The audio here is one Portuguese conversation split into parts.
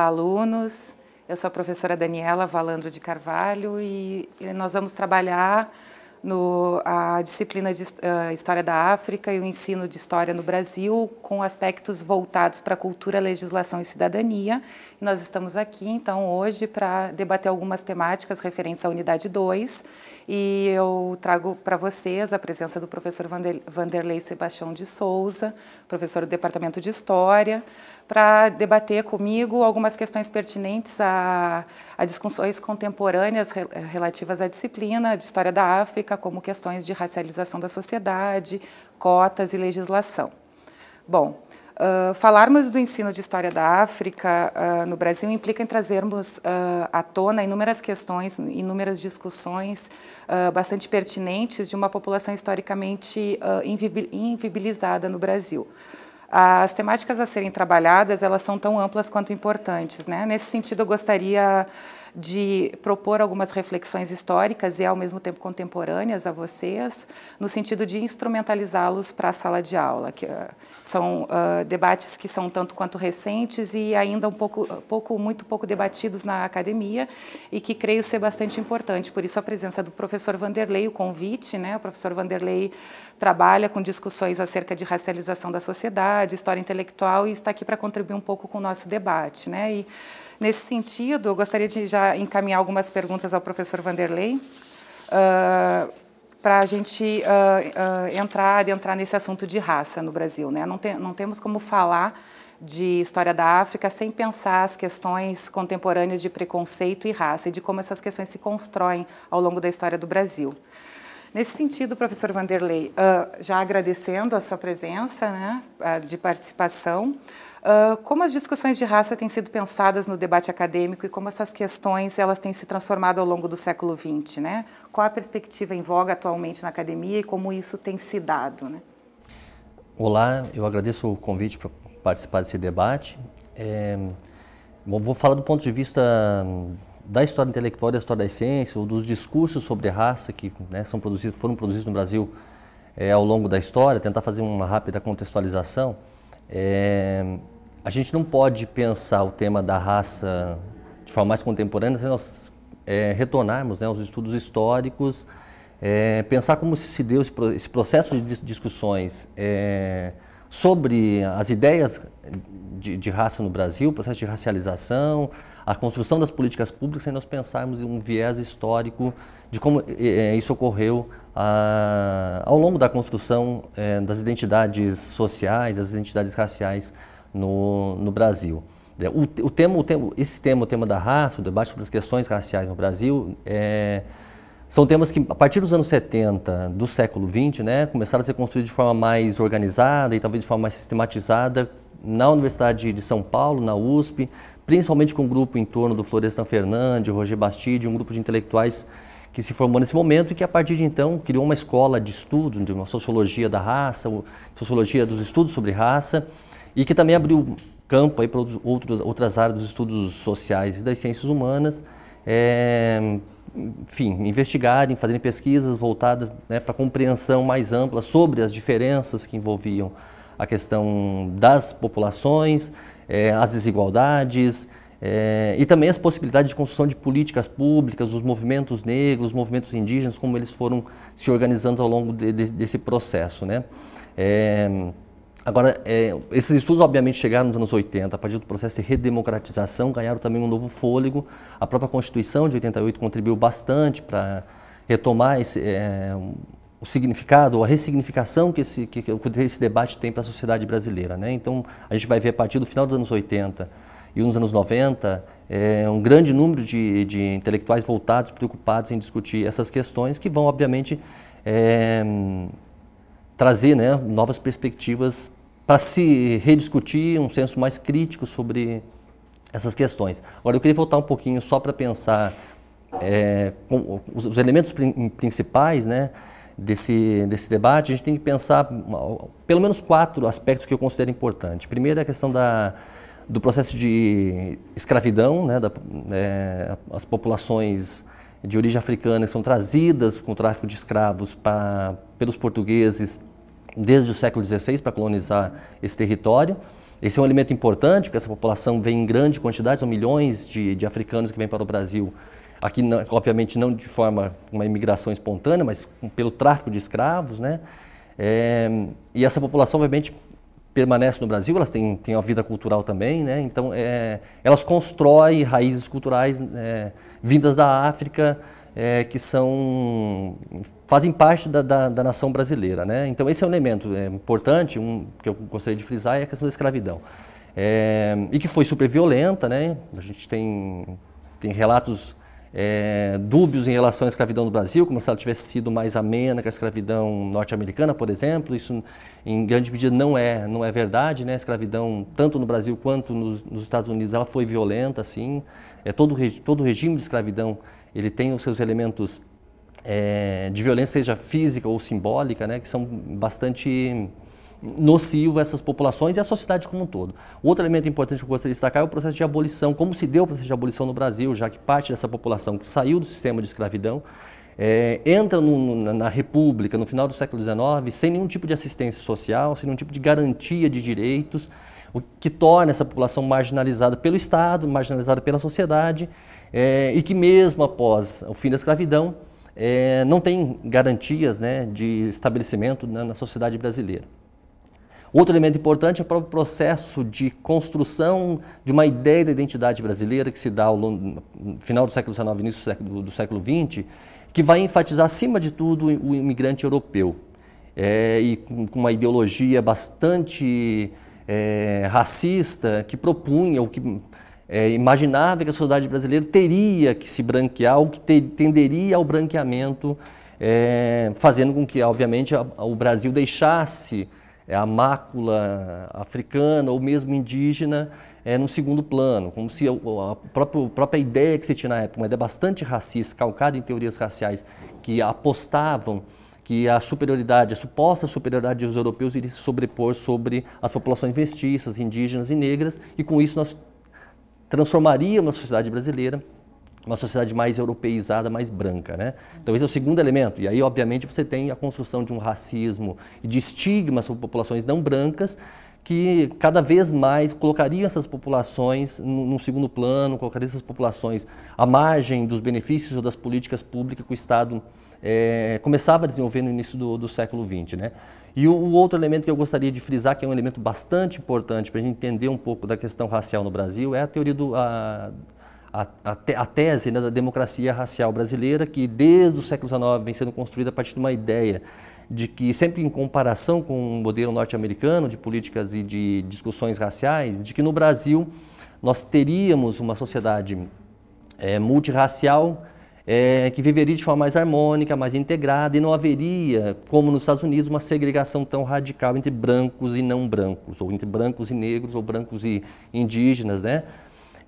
alunos. Eu sou a professora Daniela Valandro de Carvalho e nós vamos trabalhar a disciplina de História da África e o ensino de História no Brasil com aspectos voltados para a cultura, legislação e cidadania. E nós estamos aqui, então, hoje para debater algumas temáticas referentes à unidade 2 e eu trago para vocês a presença do professor Vanderlei Sebastião de Souza, professor do Departamento de História, para debater comigo algumas questões pertinentes a discussões contemporâneas relativas à disciplina de História da África, como questões de racialização da sociedade, cotas e legislação. Bom, falarmos do ensino de História da África no Brasil implica em trazermos à tona inúmeras questões, inúmeras discussões bastante pertinentes de uma população historicamente invisibilizada no Brasil. As temáticas a serem trabalhadas, elas são tão amplas quanto importantes, né? Nesse sentido, eu gostaria de propor algumas reflexões históricas e, ao mesmo tempo, contemporâneas a vocês, no sentido de instrumentalizá-los para a sala de aula, que são debates que são tanto quanto recentes e ainda muito pouco debatidos na academia e que creio ser bastante importante. Por isso, a presença do professor Vanderlei, o convite, né? O professor Vanderlei trabalha com discussões acerca de racialização da sociedade, história intelectual e está aqui para contribuir um pouco com o nosso debate, né? E, nesse sentido, eu gostaria de já encaminhar algumas perguntas ao professor Vanderlei para a gente adentrar nesse assunto de raça no Brasil, né? Não temos como falar de História da África sem pensar as questões contemporâneas de preconceito e raça e de como essas questões se constroem ao longo da história do Brasil. Nesse sentido, professor Vanderlei, já agradecendo a sua presença, né, de participação, como as discussões de raça têm sido pensadas no debate acadêmico e como essas questões elas têm se transformado ao longo do século XX, né? Qual a perspectiva em voga atualmente na academia e como isso tem se dado, né? Olá, eu agradeço o convite para participar desse debate. Bom, vou falar do ponto de vista da história intelectual, da história da ciência, ou dos discursos sobre raça que, né, foram produzidos no Brasil ao longo da história, tentar fazer uma rápida contextualização. A gente não pode pensar o tema da raça de forma mais contemporânea se nós retornarmos, né, aos estudos históricos, pensar como se deu esse processo de discussões sobre as ideias de raça no Brasil, o processo de racialização, a construção das políticas públicas, sem nós pensarmos em um viés histórico de como isso ocorreu ao longo da construção das identidades sociais, das identidades raciais no Brasil. Esse tema, o tema da raça, o debate sobre as questões raciais no Brasil, são temas que, a partir dos anos 70 do século XX, né, começaram a ser construídos de forma mais organizada e talvez de forma mais sistematizada na Universidade de São Paulo, na USP, principalmente com um grupo em torno do Florestan Fernandes, Roger Bastide, um grupo de intelectuais que se formou nesse momento e que, a partir de então, criou uma escola de estudo, de uma sociologia da raça, sociologia dos estudos sobre raça, e que também abriu campo aí para outras áreas dos estudos sociais e das ciências humanas, enfim, investigarem, fazerem pesquisas voltadas, né, para a compreensão mais ampla sobre as diferenças que envolviam a questão das populações, as desigualdades e também as possibilidades de construção de políticas públicas, os movimentos negros, os movimentos indígenas, como eles foram se organizando ao longo desse processo, né? Agora, esses estudos obviamente chegaram nos anos 80, a partir do processo de redemocratização, ganharam também um novo fôlego. A própria Constituição de 88 contribuiu bastante para retomar o significado, ou a ressignificação que esse debate tem para a sociedade brasileira, né? Então, a gente vai ver a partir do final dos anos 80 e nos anos 90, um grande número de intelectuais voltados, preocupados em discutir essas questões que vão, obviamente, trazer, né, novas perspectivas para se rediscutir um senso mais crítico sobre essas questões. Agora, eu queria voltar um pouquinho só para pensar os elementos principais, né, desse debate. A gente tem que pensar pelo menos 4 aspectos que eu considero importantes. Primeiro é a questão do processo de escravidão, né, as populações de origem africana que são trazidas com o tráfico de escravos pelos portugueses desde o século XVI para colonizar esse território. Esse é um elemento importante, porque essa população vem em grande quantidade, são milhões de africanos que vêm para o Brasil. Aqui, obviamente, não de forma uma imigração espontânea, mas pelo tráfico de escravos, né? E essa população, obviamente, permanece no Brasil, elas têm uma vida cultural também, né? Então, elas constroem raízes culturais vindas da África, que fazem parte da nação brasileira, né? Então, esse é um elemento importante, que eu gostaria de frisar, é a questão da escravidão. E que foi super violenta, né? A gente tem relatos dúbios em relação à escravidão no Brasil, como se ela tivesse sido mais amena que a escravidão norte-americana, por exemplo. Isso, em grande medida, não é verdade, né? A escravidão, tanto no Brasil quanto nos Estados Unidos, ela foi violenta, assim. Todo regime de escravidão, ele tem os seus elementos de violência, seja física ou simbólica, né? Que são bastante nocivo a essas populações e a sociedade como um todo. Outro elemento importante que eu gostaria de destacar é o processo de abolição, como se deu o processo de abolição no Brasil, já que parte dessa população que saiu do sistema de escravidão entra na República no final do século XIX sem nenhum tipo de assistência social, sem nenhum tipo de garantia de direitos, o que torna essa população marginalizada pelo Estado, marginalizada pela sociedade, e que mesmo após o fim da escravidão não tem garantias, né, de estabelecimento na sociedade brasileira. Outro elemento importante é o próprio processo de construção de uma ideia da identidade brasileira que se dá no final do século XIX, início do século XX, que vai enfatizar, acima de tudo, o imigrante europeu. E com uma ideologia bastante racista, que propunha, ou que imaginava que a sociedade brasileira teria que se branquear, ou que tenderia ao branqueamento, fazendo com que, obviamente, o Brasil deixasse a mácula africana ou mesmo indígena no segundo plano, como se a própria ideia que se tinha na época, uma ideia bastante racista, calcada em teorias raciais, que apostavam que a suposta superioridade dos europeus iria se sobrepor sobre as populações mestiças, indígenas e negras, e com isso nós transformaríamos a sociedade brasileira uma sociedade mais europeizada, mais branca, né? Então esse é o segundo elemento. E aí, obviamente, você tem a construção de um racismo e de estigma sobre populações não brancas que cada vez mais colocariam essas populações num segundo plano, colocariam essas populações à margem dos benefícios ou das políticas públicas que o Estado começava a desenvolver no início do século XX, né? E o outro elemento que eu gostaria de frisar, que é um elemento bastante importante para a gente entender um pouco da questão racial no Brasil, é a teoria a tese, né, da democracia racial brasileira, que desde o século XIX vem sendo construída a partir de uma ideia de que, sempre em comparação com o modelo norte-americano de políticas e de discussões raciais, de que no Brasil nós teríamos uma sociedade multirracial que viveria de forma mais harmônica, mais integrada, e não haveria, como nos Estados Unidos, uma segregação tão radical entre brancos e não brancos, ou entre brancos e negros, ou brancos e indígenas, né?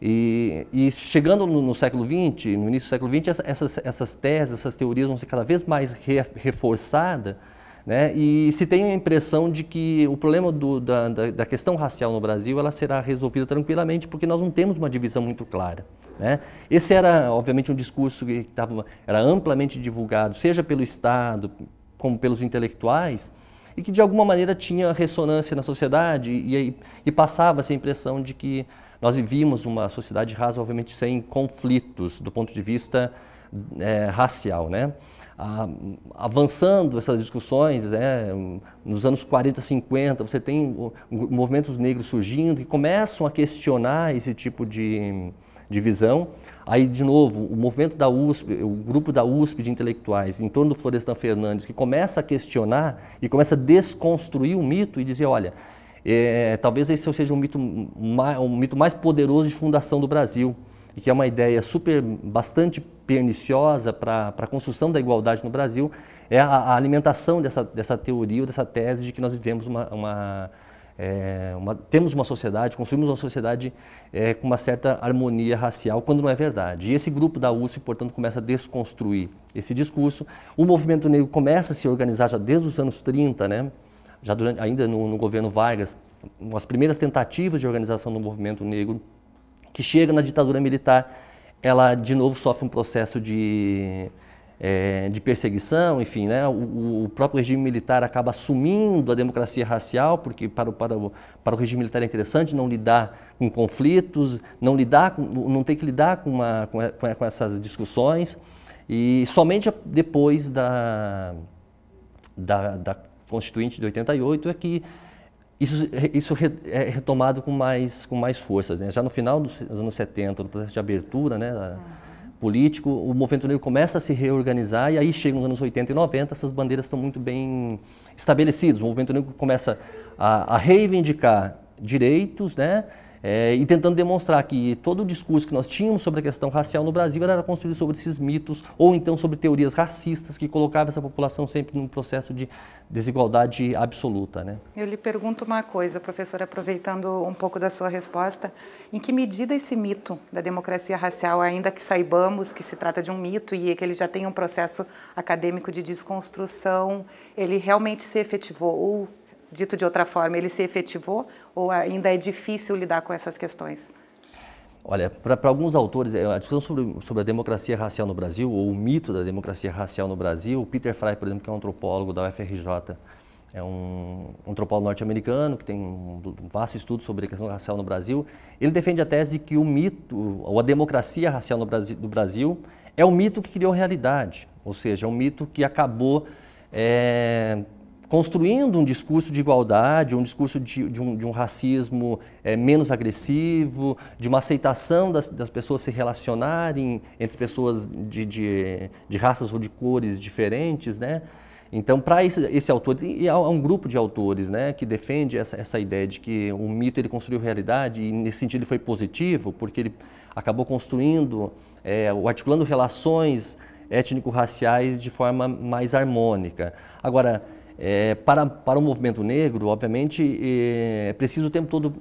E chegando no século XX, no início do século XX, essas teses, essas teorias vão ser cada vez mais reforçadas, né? E se tem a impressão de que o problema da questão racial no Brasil ela será resolvida tranquilamente porque nós não temos uma divisão muito clara, né? Esse era, obviamente, um discurso que era amplamente divulgado, seja pelo Estado como pelos intelectuais, e que de alguma maneira tinha ressonância na sociedade e passava-se a impressão de que nós vivíamos uma sociedade razoavelmente sem conflitos do ponto de vista racial, né? Avançando essas discussões, nos anos 40, 50, você tem movimentos negros surgindo que começam a questionar esse tipo de visão. Aí, de novo, o movimento da USP, o grupo da USP de intelectuais, em torno do Florestan Fernandes, que começa a questionar e começa a desconstruir o mito e dizer, olha, talvez esse seja um mito mais poderoso de fundação do Brasil, e que é uma ideia bastante perniciosa para a construção da igualdade no Brasil, é a alimentação dessa teoria ou dessa tese de que nós vivemos temos uma sociedade, construímos uma sociedade com uma certa harmonia racial, quando não é verdade. E esse grupo da USP, portanto, começa a desconstruir esse discurso. O movimento negro começa a se organizar já desde os anos 30, né? Já ainda no governo Vargas, as primeiras tentativas de organização do movimento negro, que chega na ditadura militar, ela de novo sofre um processo de de perseguição, enfim, né? O próprio regime militar acaba assumindo a democracia racial, porque para o regime militar é interessante não lidar com conflitos, não ter que lidar com essas discussões, e somente depois da Constituinte de 88 é que isso é retomado com mais força, né? Já no final dos anos 70, no processo de abertura, né, político, o movimento negro começa a se reorganizar, e aí chega nos anos 80 e 90, essas bandeiras estão muito bem estabelecidas. O movimento negro começa a reivindicar direitos, né, e tentando demonstrar que todo o discurso que nós tínhamos sobre a questão racial no Brasil era construído sobre esses mitos, ou então sobre teorias racistas que colocavam essa população sempre num processo de desigualdade absoluta, né? Eu lhe pergunto uma coisa, professor, aproveitando um pouco da sua resposta, em que medida esse mito da democracia racial, ainda que saibamos que se trata de um mito e que ele já tem um processo acadêmico de desconstrução, ele realmente se efetivou, ou, dito de outra forma, ele se efetivou, ou ainda é difícil lidar com essas questões? Olha, para alguns autores, a discussão sobre a democracia racial no Brasil, ou o mito da democracia racial no Brasil, o Peter Frey, por exemplo, que é um antropólogo da UFRJ, é um antropólogo norte-americano que tem um vasto estudo sobre a questão racial no Brasil, ele defende a tese que o mito, ou a democracia racial do Brasil, é um mito que criou realidade, ou seja, é um mito que acabou construindo um discurso de igualdade, um discurso de um racismo menos agressivo, de uma aceitação das pessoas se relacionarem entre pessoas de raças ou de cores diferentes, né? Então, para esse autor, e há um grupo de autores, né, que defende essa ideia de que o mito ele construiu realidade, e nesse sentido ele foi positivo, porque ele acabou construindo, articulando relações étnico-raciais de forma mais harmônica. Agora, para o movimento negro, obviamente, é preciso o tempo todo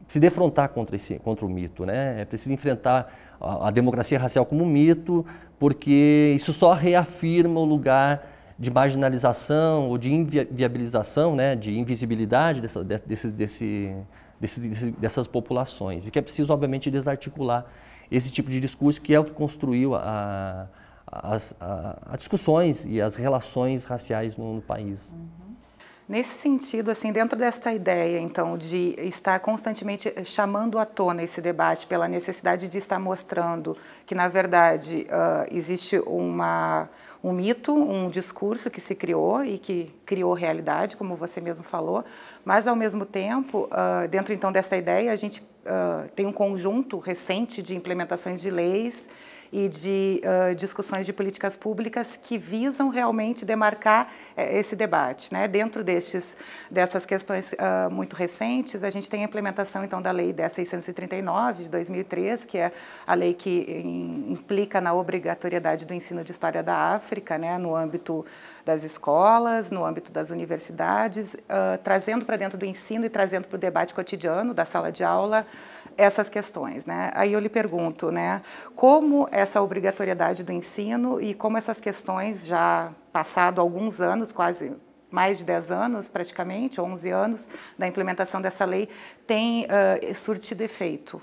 se defrontar contra o mito, né? É preciso enfrentar a democracia racial como um mito, porque isso só reafirma o lugar de marginalização ou de inviabilização, né? De invisibilidade dessas populações. E que é preciso, obviamente, desarticular esse tipo de discurso, que é o que construiu as discussões e as relações raciais no país. Nesse sentido, assim, dentro desta ideia, então, de estar constantemente chamando à tona esse debate pela necessidade de estar mostrando que, na verdade, existe um mito, um discurso que se criou e que criou realidade, como você mesmo falou, mas, ao mesmo tempo, dentro, então, dessa ideia, a gente tem um conjunto recente de implementações de leis e de discussões de políticas públicas que visam realmente demarcar esse debate, né? Dentro dessas questões muito recentes, a gente tem a implementação, então, da Lei 10.639, de 2003, que é a lei que implica na obrigatoriedade do ensino de História da África, né? No âmbito das escolas, no âmbito das universidades, trazendo para dentro do ensino e trazendo para o debate cotidiano da sala de aula essas questões, né? Aí eu lhe pergunto, né, como essa obrigatoriedade do ensino e como essas questões, já passado alguns anos, quase mais de 10 anos praticamente, 11 anos da implementação dessa lei, tem surtido efeito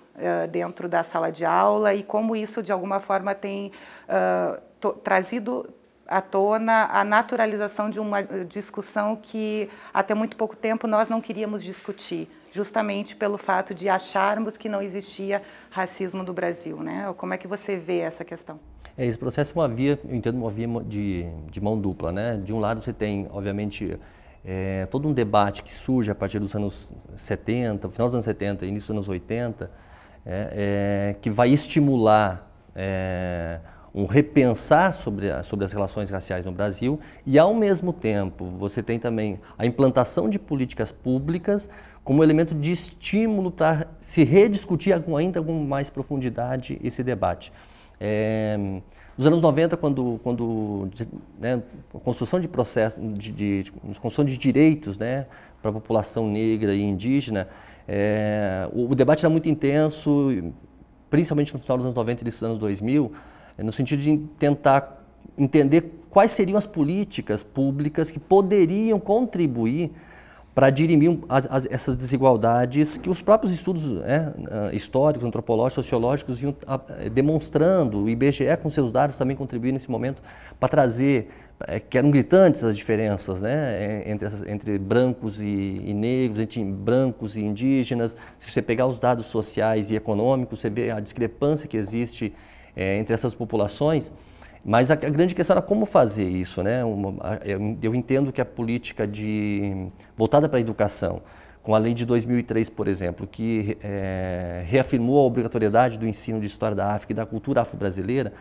dentro da sala de aula, e como isso de alguma forma tem trazido à tona a naturalização de uma discussão que até muito pouco tempo nós não queríamos discutir, justamente pelo fato de acharmos que não existia racismo no Brasil, né? Como é que você vê essa questão? Esse processo é uma via, eu entendo, uma via de mão dupla, né? De um lado você tem, obviamente, todo um debate que surge a partir dos anos 70, final dos anos 70, início dos anos 80, que vai estimular um repensar sobre as relações raciais no Brasil, e ao mesmo tempo você tem também a implantação de políticas públicas como elemento de estímulo para se rediscutir ainda com mais profundidade esse debate. Nos anos 90, quando né, a construção de processo, construção de direitos, né, para a população negra e indígena, o debate era muito intenso, principalmente no final dos anos 90 e início dos anos 2000, no sentido de tentar entender quais seriam as políticas públicas que poderiam contribuir para dirimir essas desigualdades que os próprios estudos históricos, antropológicos, sociológicos vinham demonstrando. O IBGE, com seus dados, também contribuiu nesse momento para trazer, que eram gritantes as diferenças, né, entre brancos e negros, entre brancos e indígenas. Se você pegar os dados sociais e econômicos, você vê a discrepância que existe entre essas populações. Mas a grande questão era como fazer isso, né? Eu entendo que a política voltada para a educação, com a lei de 2003, por exemplo, que reafirmou a obrigatoriedade do ensino de história da África e da cultura afro-brasileira,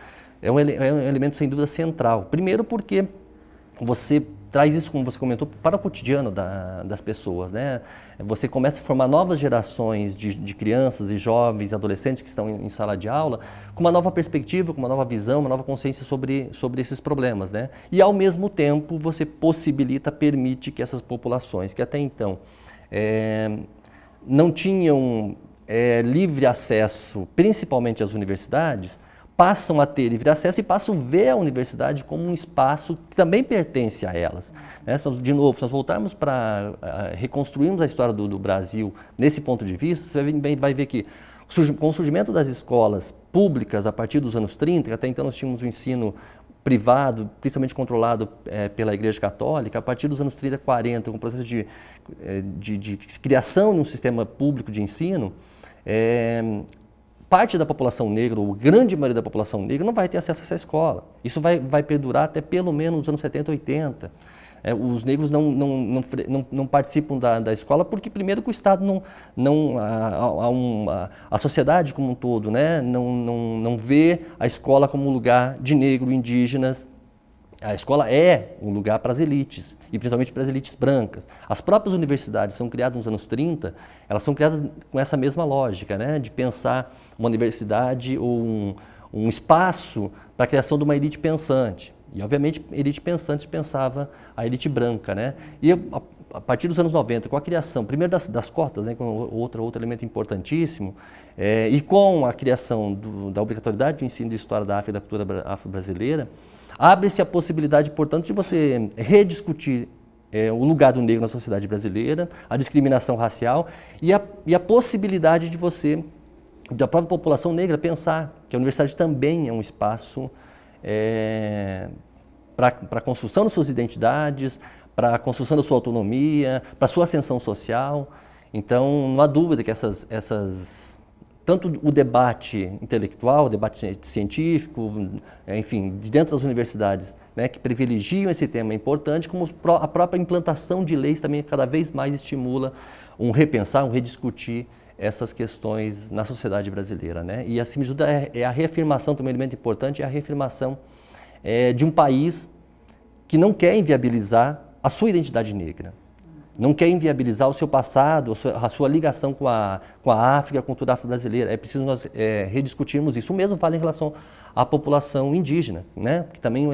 é um elemento sem dúvida central. Primeiro porque você traz isso, como você comentou, para o cotidiano das pessoas, né? Você começa a formar novas gerações de crianças e jovens, adolescentes que estão em sala de aula, com uma nova perspectiva, com uma nova visão, uma nova consciência sobre esses problemas, né? E, ao mesmo tempo, você permite que essas populações, que até então não tinham livre acesso, principalmente às universidades, passam a ter livre acesso e passam a ver a universidade como um espaço que também pertence a elas. De novo, se nós voltarmos para reconstruirmos a história do Brasil nesse ponto de vista, você vai ver que com o surgimento das escolas públicas a partir dos anos 30, até então nós tínhamos o ensino privado, principalmente controlado pela Igreja Católica, a partir dos anos 30, 40, com o processo de criação de um sistema público de ensino, parte da população negra, ou grande maioria da população negra, não vai ter acesso a essa escola. Isso vai perdurar até pelo menos os anos 70, 80. Os negros não participam da escola porque, primeiro, que o Estado a sociedade como um todo, né, não vê a escola como um lugar de negro, indígenas. A escola é um lugar para as elites, e principalmente para as elites brancas. As próprias universidades são criadas nos anos 30, elas são criadas com essa mesma lógica, né, de pensar uma universidade ou um espaço para a criação de uma elite pensante. E, obviamente, a elite pensante pensava a elite branca, né? E a partir dos anos 90, com a criação, primeiro das cotas, né, com outro elemento importantíssimo, e com a criação da obrigatoriedade do ensino de história da África e da cultura afro-brasileira, abre-se a possibilidade, portanto, de você rediscutir o lugar do negro na sociedade brasileira, a discriminação racial e a possibilidade de você, da própria população negra, pensar que a universidade também é um espaço para a construção das suas identidades, para a construção da sua autonomia, para a sua ascensão social. Então, não há dúvida que tanto o debate intelectual, o debate científico, enfim, de dentro das universidades, né, que privilegiam esse tema é importante, como a própria implantação de leis também cada vez mais estimula um repensar, um rediscutir essas questões na sociedade brasileira, né? E, acima de tudo, a reafirmação, também um elemento importante, é a reafirmação de um país que não quer inviabilizar a sua identidade negra. Não quer inviabilizar o seu passado, a sua ligação com a África, a cultura afro-brasileira. É preciso nós rediscutirmos isso. O mesmo vale em relação à população indígena, né? Que também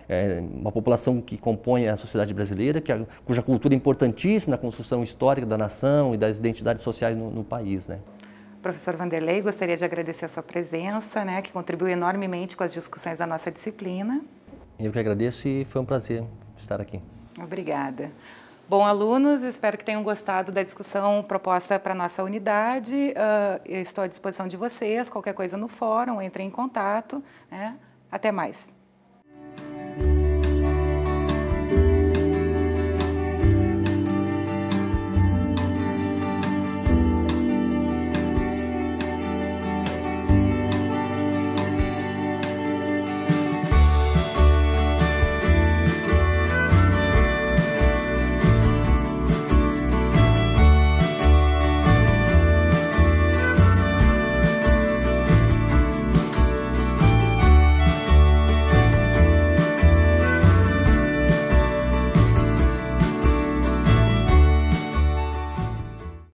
é uma população que compõe a sociedade brasileira, cuja cultura é importantíssima na construção histórica da nação e das identidades sociais no país, né? Professor Vanderlei, gostaria de agradecer a sua presença, né, que contribuiu enormemente com as discussões da nossa disciplina. Eu que agradeço e foi um prazer estar aqui. Obrigada. Bom, alunos, espero que tenham gostado da discussão proposta para a nossa unidade. Eu estou à disposição de vocês, qualquer coisa no fórum, entrem em contato, né? Até mais.